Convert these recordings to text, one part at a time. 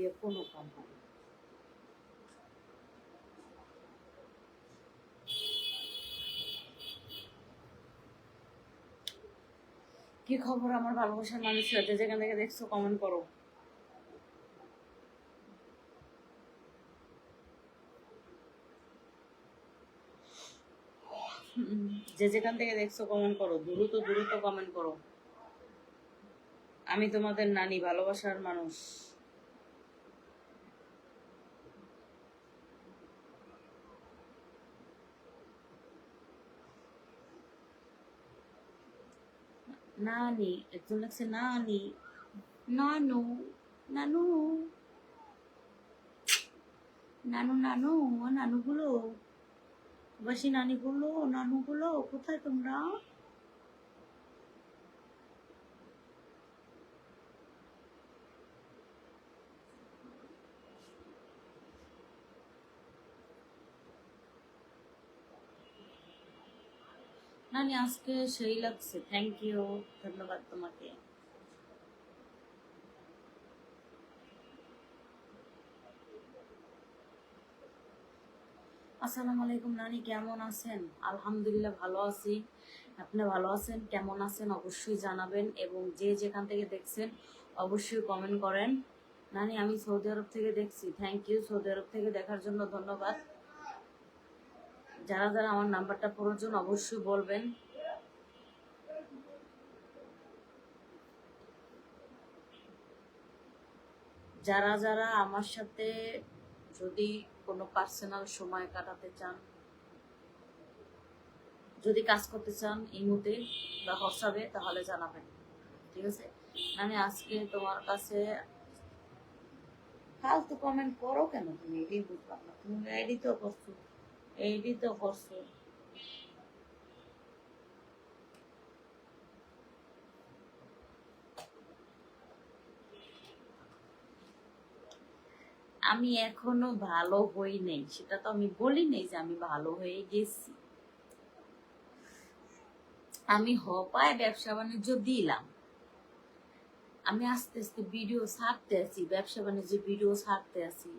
দিয়ে কোনো কাম হবে না। কি খবর আমার ভালোবাসার মানুষরা, যে যেখান থেকে দেখছো কমেন্ট করো। যে যেখান থেকে দেখছো কমেন্ট করো, দ্রুত দ্রুত কমেন্ট করো। আমি তোমাদের নানি, ভালোবাসার মানুষ। নানি, একজন লাগছে নানি, নানু, নানু, নানু, নানু, নানুগুলো, বাসি নানিগুলো, নানুগুলো, কোথায় তোমরা? নানি আজকে সেই লাগছে, থ্যাংক ইউ, ধন্যবাদ তোমাকে। আসসালামু আলাইকুম নানি, কেমন আছেন? আলহামদুলিল্লাহ ভালো আছি। আপনি ভালো আছেন? কেমন আছেন অবশ্যই জানাবেন, এবং যে যেখান থেকে দেখছেন অবশ্যই কমেন্ট করেন। নানি আমি সৌদি আরব থেকে দেখছি, থ্যাংক ইউ, সৌদি আরব থেকে দেখার জন্য ধন্যবাদ। যারা যারা আমার নাম্বারটা প্রয়োজন অবশ্যই বলবেন। যারা যারা আমার সাথে যদি কোনো পার্সোনাল সময় কাটাতে চান, যদি কাজ করতে চান ইমুতে বা হোয়াটসঅ্যাপে, তাহলে জানাবেন, ঠিক আছে? মানে আজকে তোমার কাছে ফালতু কমেন্ট করো কেন তুমি? এটাই বুঝলাম না। তুমি এইডি তো করছো, এইডি তো করছো। আমি এখনো ভালো হই নাই, সেটা তো আমি বলি নাই যে আমি ভালো হয়ে গেছি। আমি হপায় ব্যবসা বাণিজ্য দিলাম, আমি আস্তে আস্তে ভিডিও ছাড়তে আছি, ব্যবসা বাণিজ্য ভিডিও ছাড়তে আছি,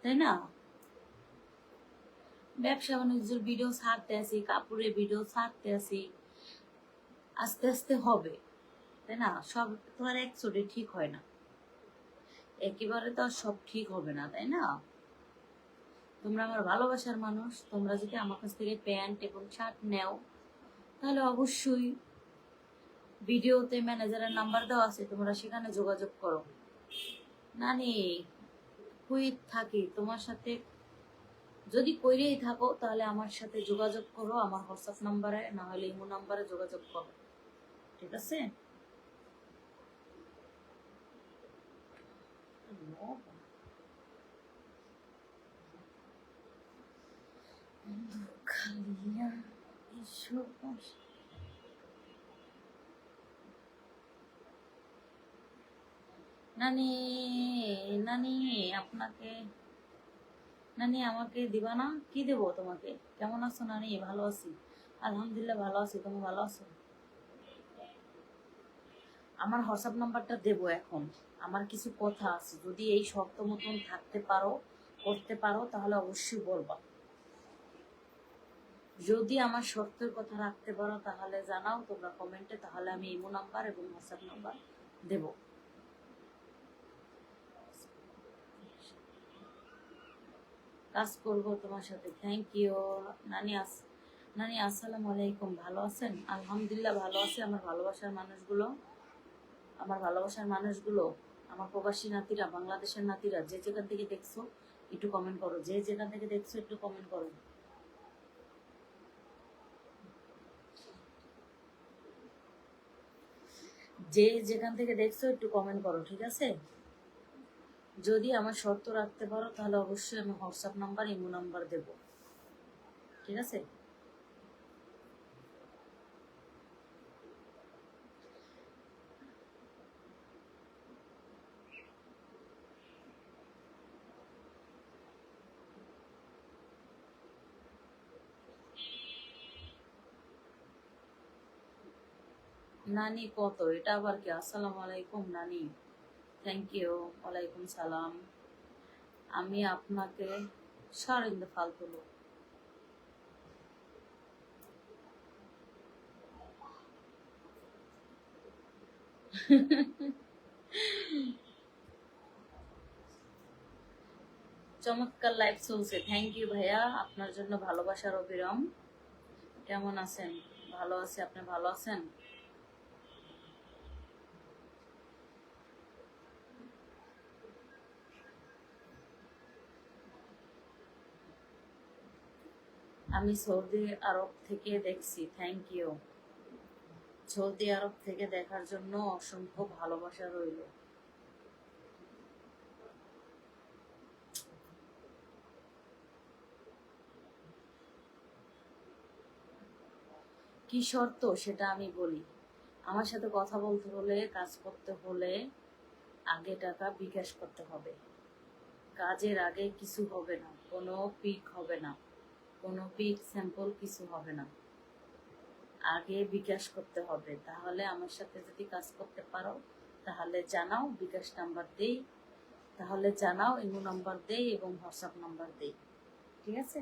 তাই না? ব্যবসা বাণিজ্যের ভিডিও ছাড়তে আছি, কাপড়ের ভিডিও ছাড়তে আছি, আস্তে আস্তে হবে, তাই না? সব তো আর একচোটে ঠিক হয় না, একেবারে তো আর সব ঠিক হবে না, তাই না? তোমরা আমার ভালোবাসার মানুষ, তোমরা যদি আমার কাছ থেকে প্যান্ট এবং শার্ট নেও, তাহলে অবশ্যই ভিডিওতে ম্যানেজারের নাম্বার দেওয়া আছে, তোমরা সেখানে যোগাযোগ করো। নানি কুইত থাকি তোমার সাথে, যদি কইরেই থাকো তাহলে আমার সাথে যোগাযোগ করো, আমার হোয়াটসঅ্যাপ নাম্বারে, না হলে ইমো নাম্বারে যোগাযোগ করো, ঠিক আছে? খালিয়া এসব নানি, নানি আপনাকে, নানি আমাকে দিবা না? কি দেবো তোমাকে? কেমন আছো নানি? ভালো আছি, আলহামদুলিল্লাহ ভালো আছি, তুমি ভালো আছো? আমার হোয়াটসঅ্যাপ নাম্বারটা দেবো এখন। আমার কিছু কথা আছে, যদি এই শর্ত মতন থাকতে পারো, করতে পারো, তাহলে অবশ্যই বলবা। যদি আমার শর্তের কথা রাখতে পারো তাহলে জানাও তোমরা কমেন্টে, তাহলে আমি ইমো নাম্বার এবং হোয়াটসঅ্যাপ নাম্বার দেব। কাজ করব তোমার সাথে, থ্যাংক ইউ নানি। নানি আসসালামু আলাইকুম, ভালো আছেন? আলহামদুলিল্লাহ ভালো আছে। আমার ভালোবাসার মানুষগুলো, আমার ভালোবাসার মানুষগুলো, আমার প্রবাসী নাতিরা, বাংলাদেশের নাতিরা, যে যেখান থেকে দেখছো একটু কমেন্ট করো, যে যেখান থেকে দেখছো একটু কমেন্ট করো। যে যেখান থেকে দেখছো একটু কমেন্ট করো, ঠিক আছে? যদি আমার শর্ত রাখতে পারো তাহলে অবশ্যই আমি হোয়াটসঅ্যাপ নাম্বার, ইমো নাম্বার দেব, ঠিক আছে? নানি কত? এটা আবার কি? আসসালামু আলাইকুম নানি। Thank you. ওয়ালাইকুম সালাম। আমি আপনাকে সরিন্দা ফালতু লোক। চমৎকার লাইভ চলছে। থ্যাংক ইউ ভাইয়া, আপনার জন্য ভালোবাসার অবিরাম। কেমন আছেন? ভালো আছি, আপনি ভালো আছেন? আমি সৌদি আরব থেকে দেখছি। Thank you. সৌদি আরব থেকে দেখার জন্য অসংখ্য ভালোবাসা রইল। কি শর্ত সেটা আমি বলি। আমার সাথে কথা বলতে হলে, কাজ করতে হলে আগে টাকা বিকাশ করতে হবে। কাজের আগে কিছু হবে না, কোনো পিক হবে না, কোনো পিক স্যাম্পল কিছু হবে না। আগে বিকাশ করতে হবে। তাহলে আমার সাথে যদি কাজ করতে পারো তাহলে জানাও, বিকাশ নাম্বার দেই, তাহলে জানাও, ইমো নাম্বার দেই এবং হোয়াটসঅ্যাপ নাম্বার দেই। ঠিক আছে?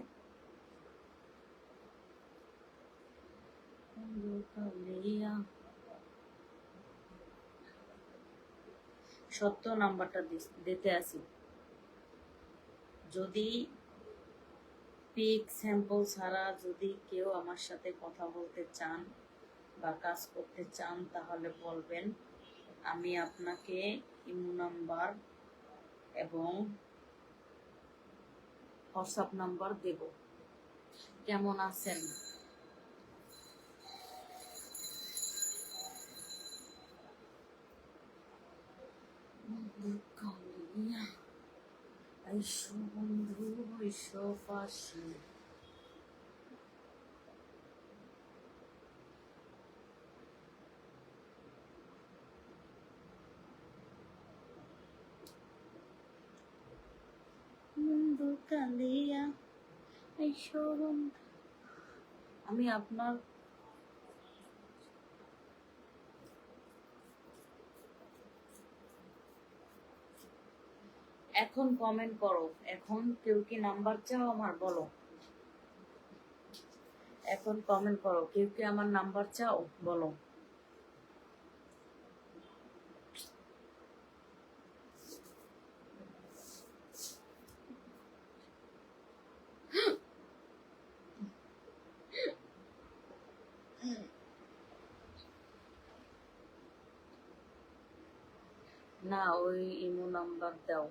সত্য নাম্বারটা দিতে আসি। যদি পিক স্যাম্পল ছাড়া যদি কেউ আমার সাথে কথা বলতে চান বা কাজ করতে চান তাহলে বলবেন, আমি আপনাকে ইমো নাম্বার এবং হোয়াটসঅ্যাপ নাম্বার দেব। কেমন আছেন? বন্ধু পাশে। বন্ধু কালিয়া আমি আপনার এখন কমেন্ট করো। এখন কেউ কি নাম্বার চাও আমার, বলো। এখন কমেন্ট করো, কেউ কি আমার নাম্বার চাও, বলো। না, ওই ইমো নাম্বার দাও।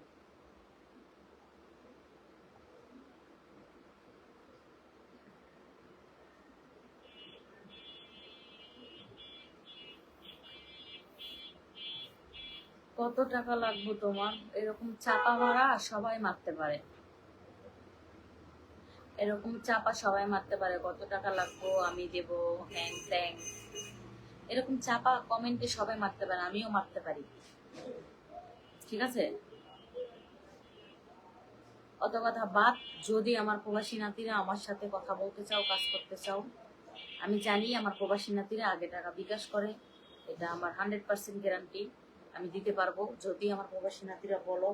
কত টাকা লাগবে তোমার? এরকম চাপা মারা সবাই মারতে পারে, এরকম চাপা সবাই মারতে পারে। কত টাকা লাগবে, আমি দেব, হ্যাং ত্যাং, এরকম চাপা কমেন্টে সবাই মারতে পারে, আমিও মারতে পারি। ঠিক আছে? অত কথা বাদ। যদি আমার প্রবাসী নাতিরা আমার সাথে কথা বলতে চাও, কাজ করতে চাও, আমি জানি আমার প্রবাসী নাতিরা আগে টাকা বিকাশ করে, এটা আমার 100% গ্যারান্টি, আমি দিতে পারবো। যদি আমার প্রবাসী নাতিরা বলো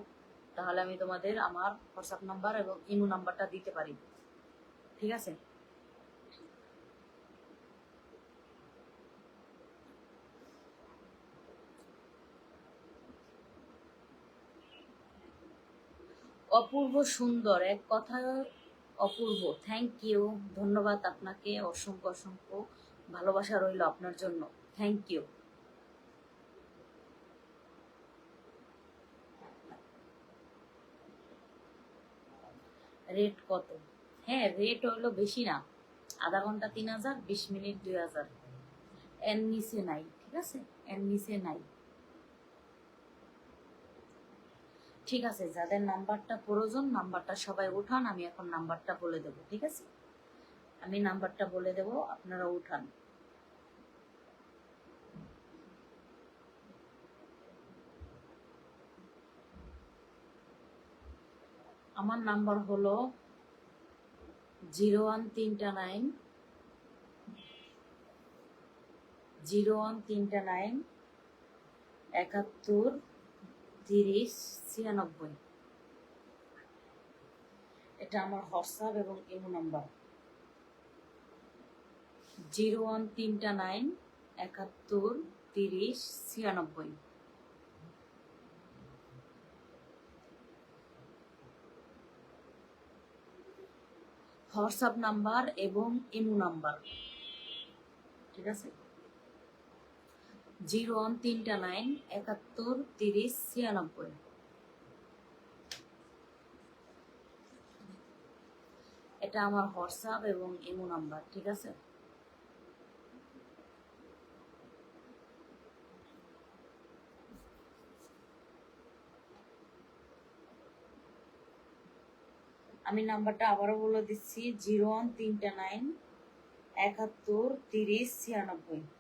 তাহলে আমি তোমাদের আমার হোয়াটসঅ্যাপ নাম্বার এবং ইমো নাম্বারটা দিতে পারি। ঠিক আছে? অপূর্ব সুন্দর, এক কথায় অপূর্ব। থ্যাংক ইউ, ধন্যবাদ আপনাকে, অসংখ্য অসংখ্য ভালোবাসা রইল আপনার জন্য। Thank you. রেট কত? হ্যাঁ, রেট হইলো বেশি না, আধা ঘন্টা 3000, 20 মিনিট 2000, এর নিচে নাই। ঠিক আছে? এর নিচে নাই। ঠিক আছে, যাদের নাম্বারটা প্রয়োজন নাম্বারটা সবাই উঠান, আমি এখন নাম্বারটা বলে দেব। ঠিক আছে? আমি নাম্বারটা বলে দেব, আপনারা উঠান। আমার নাম্বার হলো 01329 01329 71 30 96। এটা আমার হোয়াটসঅ্যাপ এবং ইমো নাম্বার। 01329 71 30 96। হোয়াটসঅ্যাপ নাম্বার এবং ইমো নাম্বার, ঠিক আছে? 01329 71 30 96। এটা আমার হোয়াটসঅ্যাপ এবং ইমো নাম্বার, ঠিক আছে? আমি নাম্বারটা আবারও বলে দিচ্ছি, 01329 71 30 96।